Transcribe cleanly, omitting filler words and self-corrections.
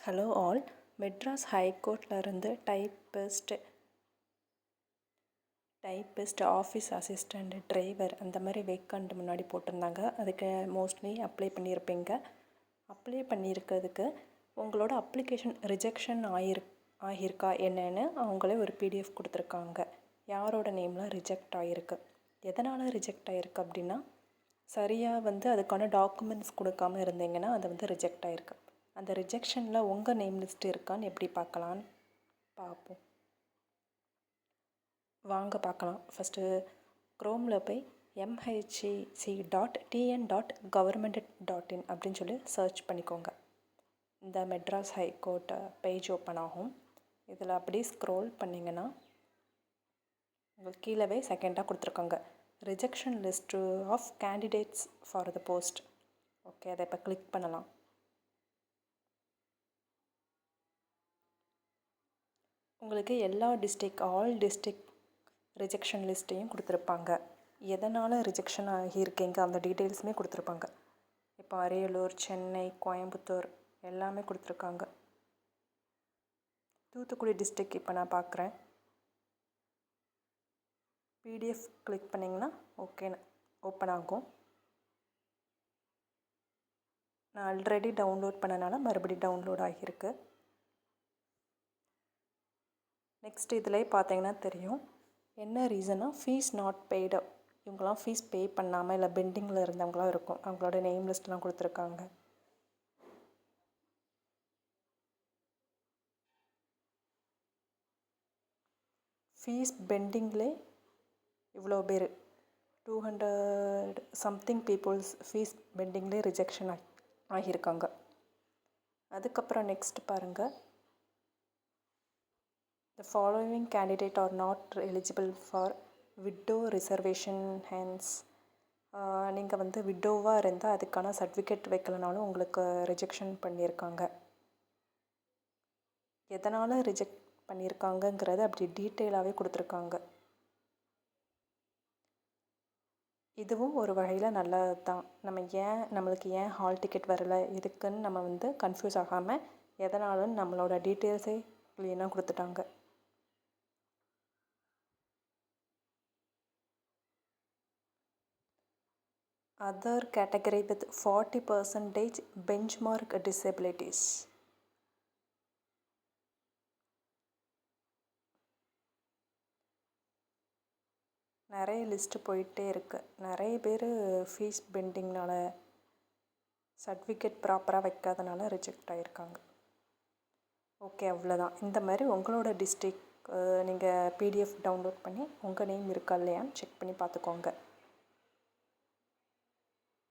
Hello all. Madras ஹைகோர்ட்லேருந்து typist office assistant driver அந்த மாதிரி வேக்கண்ட் முன்னாடி போட்டிருந்தாங்க. அதுக்கு மோஸ்ட்லி அப்ளை பண்ணியிருப்பீங்க. அப்ளை பண்ணியிருக்கிறதுக்கு உங்களோட அப்ளிகேஷன் ரிஜெக்ஷன் ஆகியிருக்கா என்னன்னு அவங்களே ஒரு பிடிஎஃப் கொடுத்துருக்காங்க. யாரோட நேமில் ரிஜெக்ட் ஆகிருக்கு, எதனால் ரிஜெக்ட் ஆகிருக்கு அப்படின்னா சரியாக அதுக்கான டாக்குமெண்ட்ஸ் கொடுக்காமல் இருந்தீங்கன்னா அது ரிஜெக்ட் ஆகிருக்கு. அந்த ரிஜெக்ஷனில் உங்கள் நேம் லிஸ்ட் இருக்கான்னு எப்படி பார்க்கலான்னு பார்ப்போம். வாங்க பார்க்கலாம். ஃபஸ்ட்டு க்ரோமில் போய் mhec.tn.government.in அப்படின்னு சொல்லி சர்ச் பண்ணிக்கோங்க. இந்த மெட்ராஸ் ஹைகோர்ட் பேஜ் ஓப்பன் ஆகும். இதில் அப்படி ஸ்க்ரோல் பண்ணிங்கன்னா உங்களுக்கு கீழவே செகண்டாக கொடுத்துருக்காங்க rejection list of candidates for the post. Okay, அதை இப்போ கிளிக் பண்ணலாம். உங்களுக்கு எல்லா ஆல் டிஸ்ட்ரிக்ட் ரிஜெக்ஷன் லிஸ்ட்டையும் கொடுத்துருப்பாங்க. எதனால் ரிஜெக்ஷன் ஆகியிருக்கீங்க அந்த டீட்டெயில்ஸுமே கொடுத்துருப்பாங்க. இப்போ அரியலூர், சென்னை, கோயம்புத்தூர் எல்லாமே கொடுத்துருக்காங்க. தூத்துக்குடி டிஸ்ட்ரிக்ட் இப்போ நான் பார்க்குறேன். பிடிஎஃப் கிளிக் பண்ணிங்கன்னா ஓகேன்னு ஓப்பன் ஆகும். நான் ஆல்ரெடி டவுன்லோட் பண்ணனால மறுபடியும் டவுன்லோட் ஆகியிருக்கு. நெக்ஸ்ட் இதில் பார்த்தீங்கன்னா தெரியும் என்ன ரீசனா ஃபீஸ் நாட் பெய்டு. இவங்களாம் ஃபீஸ் பே பண்ணாமல் இல்லை பெண்டிங்கில் இருந்தவங்களாம் இருக்கும். அவங்களோட நேம் லிஸ்ட்லாம் கொடுத்துருக்காங்க. ஃபீஸ் பெண்டிங்லே இவ்வளோ பேர் 200 சம்திங் பீப்புள்ஸ் ஃபீஸ் பெண்டிங்லே ரிஜெக்ஷன் ஆகியிருக்காங்க. அதுக்கப்புறம் நெக்ஸ்ட் பாருங்கள், the following candidate are not eligible for widow reservation hence. நீங்கள் விடோவாக இருந்தால் அதுக்கான சர்டிஃபிகேட் வைக்கலனாலும் உங்களுக்கு ரிஜெக்ஷன் பண்ணியிருக்காங்க. எதனால் ரிஜெக்ட் பண்ணியிருக்காங்கங்கிறத அப்படி டீட்டெயிலாகவே கொடுத்துருக்காங்க. இதுவும் ஒரு வகையில் நல்லது தான். நம்மளுக்கு ஏன் ஹால் டிக்கெட் வரலை, எதுக்குன்னு நம்ம கன்ஃபியூஸ் ஆகாமல் எதனாலும் நம்மளோட டீட்டெயில்ஸே க்ளீனாக கொடுத்துட்டாங்க. Other category with 40% benchmark disabilities. நிறைய லிஸ்ட்டு போயிட்டே இருக்குது. நிறைய பேர் ஃபீஸ் பெண்டிங்னால் சர்டிஃபிகேட் ப்ராப்பராக வைக்காதனால ரிஜெக்ட் ஆகியிருக்காங்க. ஓகே, அவ்வளோதான். இந்த மாதிரி உங்களோட டிஸ்ட்ரிக் நீங்கள் பிடிஎஃப் டவுன்லோட் பண்ணி உங்கள் நேம் இருக்கா இல்லையான்னு செக் பண்ணி பார்த்துக்கோங்க.